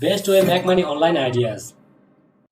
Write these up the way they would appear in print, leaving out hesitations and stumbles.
Best way make money online ideas.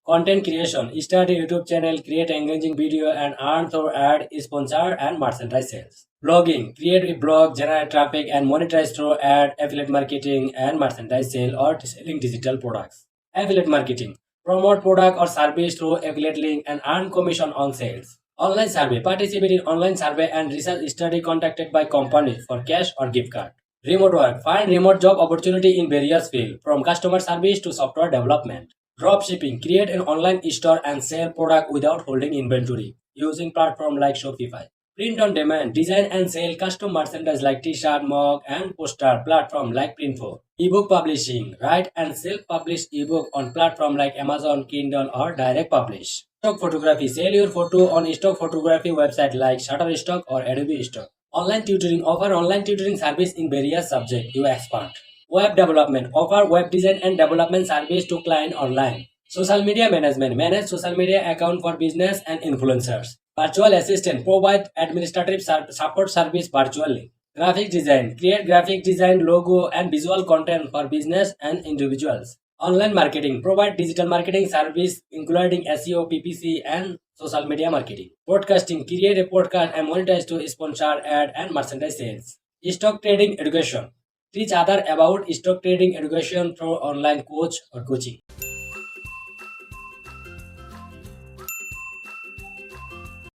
Content creation. Start a YouTube channel, create engaging video and earn through ad, sponsor and merchandise sales. Blogging. Create a blog, generate traffic and monetize through ad, affiliate marketing and merchandise sale or selling digital products. Affiliate marketing. Promote product or service through affiliate link and earn commission on sales. Online survey. Participate in online survey and research study contacted by companies for cash or gift card. Remote work. Find remote job opportunity in various fields from customer service to software development. Drop shipping. Create an online store and sell product without holding inventory using platform like Shopify. Print on demand. Design and sell custom merchandise like t-shirt, mug and poster platform like Printfo. Ebook publishing. Write and self-publish ebook on platform like Amazon, Kindle or direct publish. Stock photography. Sell your photo on stock photography website like Shutterstock or Adobe Stock. Online tutoring. Offer online tutoring service in various subjects you expert. Web development. Offer web design and development service to client online. Social media management. Manage social media account for business and influencers. Virtual assistant. Provide administrative support service virtually. Graphic design. Create graphic design, logo and visual content for business and individuals. Online marketing. Provide digital marketing service including SEO, PPC and social media marketing. Podcasting. Create a podcast and monetize to sponsor ad and merchandise sales. Stock trading education. Teach others about stock trading education through online coach or coaching.